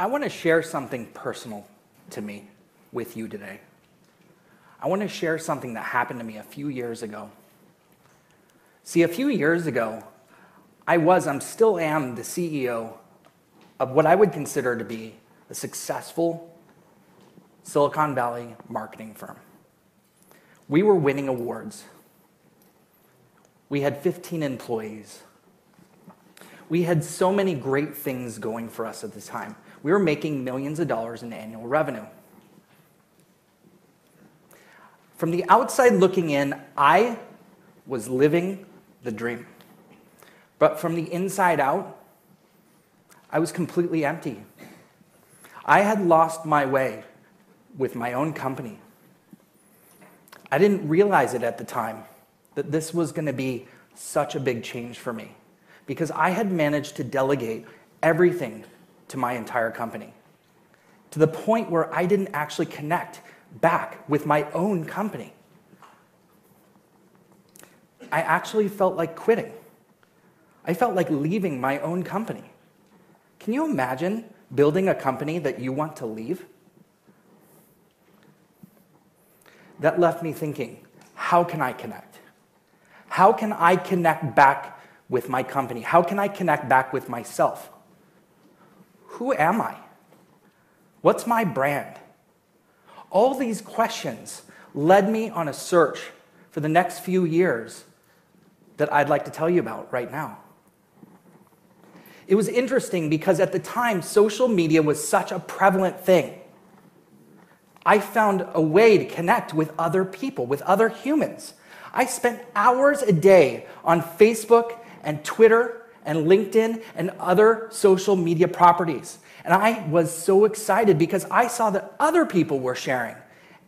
I want to share something personal to me with you today. I want to share something that happened to me a few years ago. See, a few years ago, I'm still am the CEO of what I would consider to be a successful Silicon Valley marketing firm. We were winning awards. We had 15 employees. We had so many great things going for us at the time. We were making millions of dollars in annual revenue. From the outside looking in, I was living the dream. But from the inside out, I was completely empty. I had lost my way with my own company. I didn't realize it at the time that this was going to be such a big change for me because I had managed to delegate everything to my entire company to the point where I didn't actually connect back with my own company. I actually felt like quitting. I felt like leaving my own company. Can you imagine building a company that you want to leave? That left me thinking, how can I connect? How can I connect back with my company? How can I connect back with myself? Who am I? What's my brand? All these questions led me on a search for the next few years that I'd like to tell you about right now. It was interesting because at the time, social media was such a prevalent thing. I found a way to connect with other people, with other humans. I spent hours a day on Facebook and Twitter and LinkedIn and other social media properties. And I was so excited because I saw that other people were sharing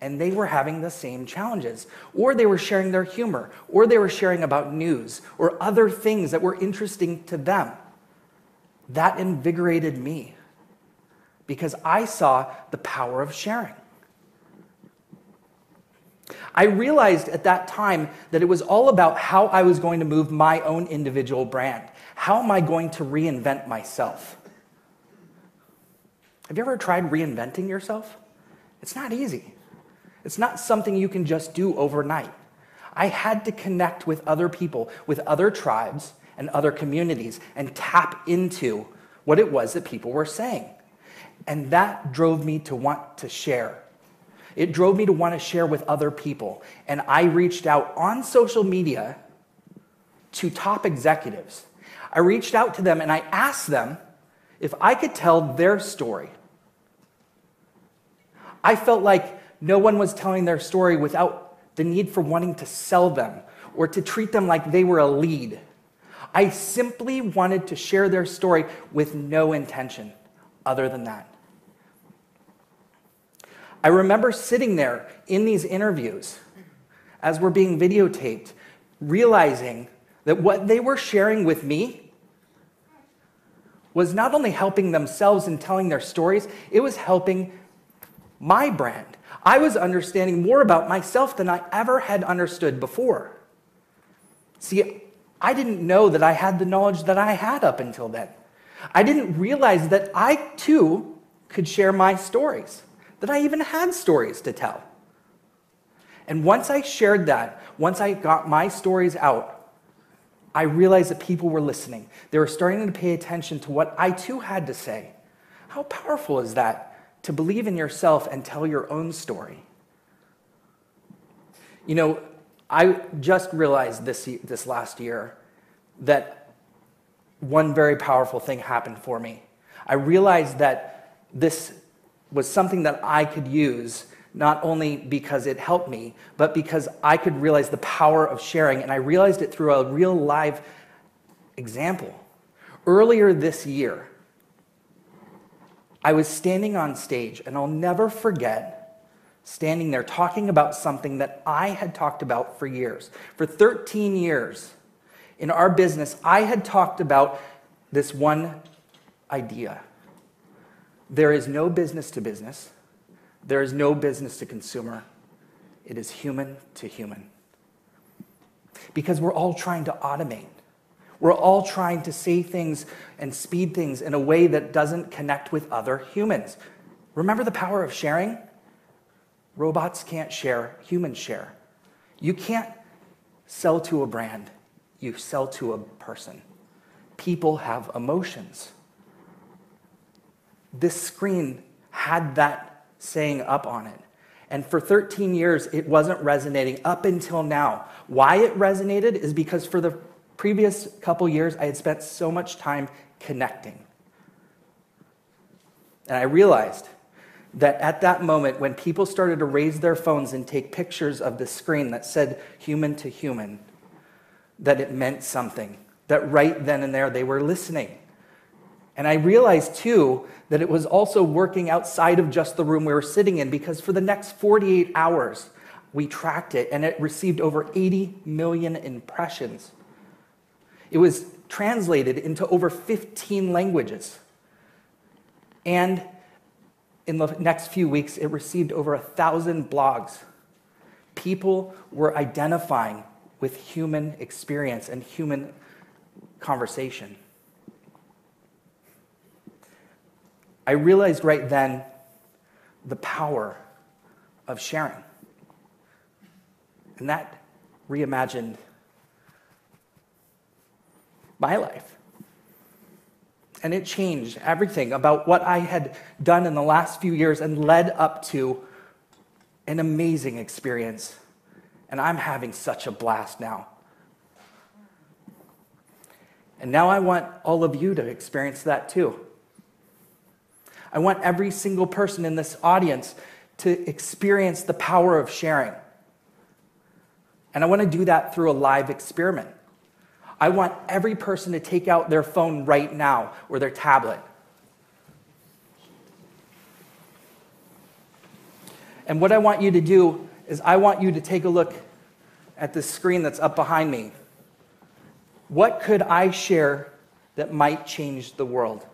and they were having the same challenges, or they were sharing their humor, or they were sharing about news or other things that were interesting to them. That invigorated me because I saw the power of sharing. I realized at that time that it was all about how I was going to move my own individual brand. How am I going to reinvent myself? Have you ever tried reinventing yourself? It's not easy. It's not something you can just do overnight. I had to connect with other people, with other tribes and other communities, and tap into what it was that people were saying. And that drove me to want to share. It drove me to want to share with other people. And I reached out on social media to top executives. I reached out to them and I asked them if I could tell their story. I felt like no one was telling their story without the need for wanting to sell them or to treat them like they were a lead. I simply wanted to share their story with no intention other than that. I remember sitting there in these interviews as we're being videotaped, realizing that what they were sharing with me was not only helping themselves in telling their stories, it was helping my brand. I was understanding more about myself than I ever had understood before. See, I didn't know that I had the knowledge that I had up until then. I didn't realize that I too could share my stories, that I even had stories to tell. And once I shared that, once I got my stories out, I realized that people were listening. They were starting to pay attention to what I too had to say. How powerful is that, to believe in yourself and tell your own story? You know, I just realized this last year that one very powerful thing happened for me. I realized that this was something that I could use not only because it helped me, but because I could realize the power of sharing, and I realized it through a real live example. Earlier this year, I was standing on stage, and I'll never forget standing there talking about something that I had talked about for years. For 13 years in our business, I had talked about this one idea. There is no business to business. There is no business to consumer. It is human to human. Because we're all trying to automate. We're all trying to say things and speed things in a way that doesn't connect with other humans. Remember the power of sharing? Robots can't share, humans share. You can't sell to a brand, you sell to a person. People have emotions. This screen had that saying up on it. And for 13 years, it wasn't resonating up until now. Why it resonated is because for the previous couple years, I had spent so much time connecting. And I realized that at that moment, when people started to raise their phones and take pictures of the screen that said human to human, that it meant something, that right then and there they were listening. And I realized, too, that it was also working outside of just the room we were sitting in, because for the next 48 hours, we tracked it, and it received over 80 million impressions. It was translated into over 15 languages. And in the next few weeks, it received over 1,000 blogs. People were identifying with human experience and human conversation. I realized right then the power of sharing. And that reimagined my life. And it changed everything about what I had done in the last few years and led up to an amazing experience. And I'm having such a blast now. And now I want all of you to experience that too. I want every single person in this audience to experience the power of sharing. And I want to do that through a live experiment. I want every person to take out their phone right now or their tablet. And what I want you to do is I want you to take a look at the screen that's up behind me. What could I share that might change the world?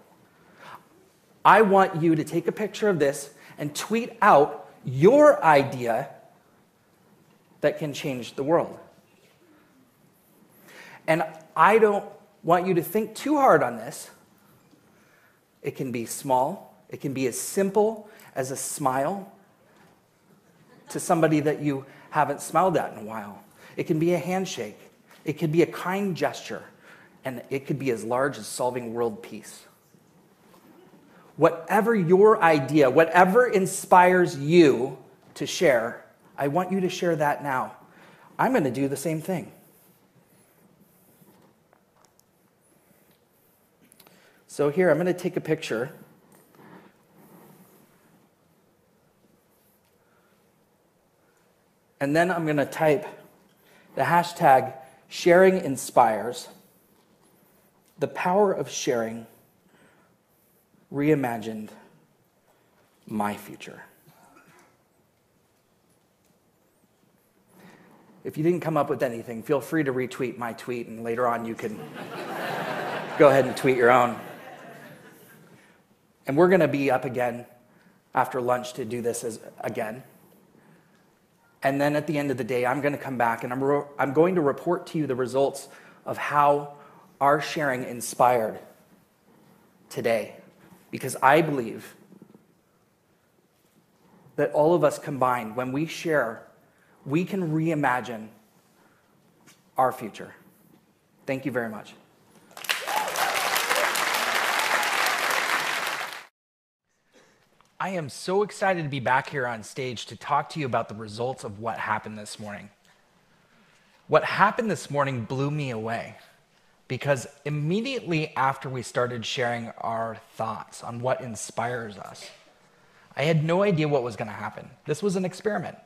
I want you to take a picture of this and tweet out your idea that can change the world. And I don't want you to think too hard on this. It can be small. It can be as simple as a smile to somebody that you haven't smiled at in a while. It can be a handshake. It could be a kind gesture. And it could be as large as solving world peace. Whatever your idea, whatever inspires you to share, I want you to share that now. I'm going to do the same thing. So here, I'm going to take a picture. And then I'm going to type the hashtag sharing inspires. The power of sharing reimagined my future. If you didn't come up with anything, feel free to retweet my tweet, and later on you can go ahead and tweet your own. And we're going to be up again after lunch to do this again. And then at the end of the day, I'm going to come back and I'm going to report to you the results of how our sharing inspired today. Because I believe that all of us combined, when we share, we can reimagine our future. Thank you very much. I am so excited to be back here on stage to talk to you about the results of what happened this morning. What happened this morning blew me away, because immediately after we started sharing our thoughts on what inspires us, I had no idea what was going to happen. This was an experiment.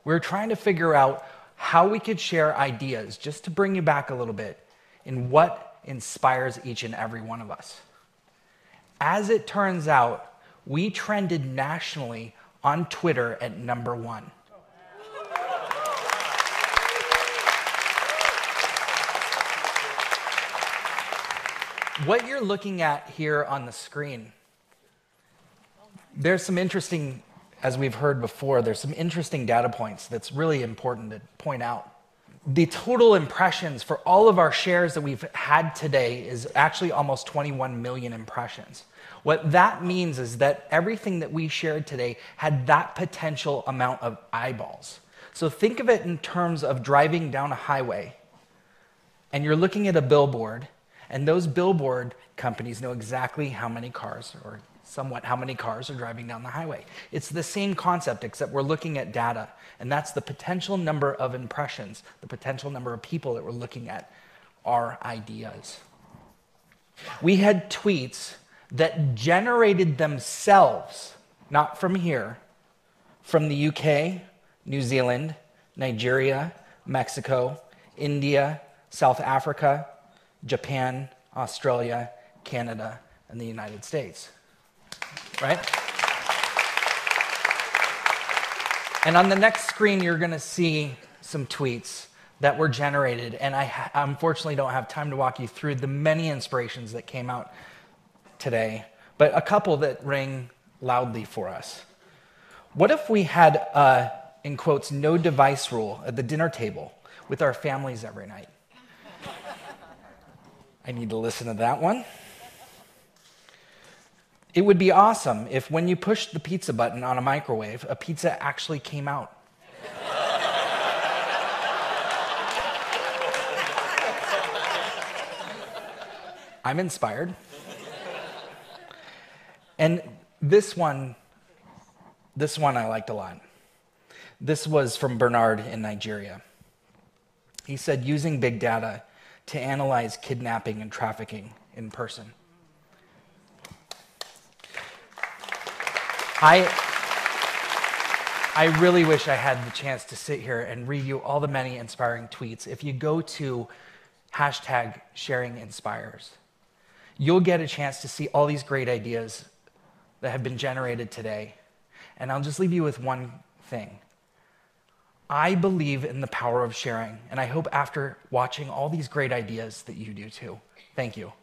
We were trying to figure out how we could share ideas, just to bring you back a little bit, in what inspires each and every one of us. As it turns out, we trended nationally on Twitter at #1. What you're looking at here on the screen, there's some interesting, as we've heard before, there's some interesting data points that's really important to point out. the total impressions for all of our shares that we've had today is actually almost 21 million impressions. What that means is that everything that we shared today had that potential amount of eyeballs. So think of it in terms of driving down a highway, and you're looking at a billboard, and those billboard companies know exactly how many cars, or somewhat how many cars are driving down the highway. It's the same concept, except we're looking at data, and that's the potential number of impressions, the potential number of people that we're looking at our ideas. We had tweets that generated themselves, not from here, from the UK, New Zealand, Nigeria, Mexico, India, South Africa, Japan, Australia, Canada, and the United States. Right? And on the next screen, you're going to see some tweets that were generated. And I unfortunately don't have time to walk you through the many inspirations that came out today, but a couple that ring loudly for us. What if we had a, in quotes, no device rule at the dinner table with our families every night? I need to listen to that one. It would be awesome if when you pushed the pizza button on a microwave, a pizza actually came out. I'm inspired. And this one I liked a lot. This was from Bernard in Nigeria. He said, using big data to analyze kidnapping and trafficking in person. I really wish I had the chance to sit here and read you all the many inspiring tweets. If you go to #SharingInspires, you'll get a chance to see all these great ideas that have been generated today. And I'll just leave you with one thing. I believe in the power of sharing, and I hope after watching all these great ideas that you do too. Thank you.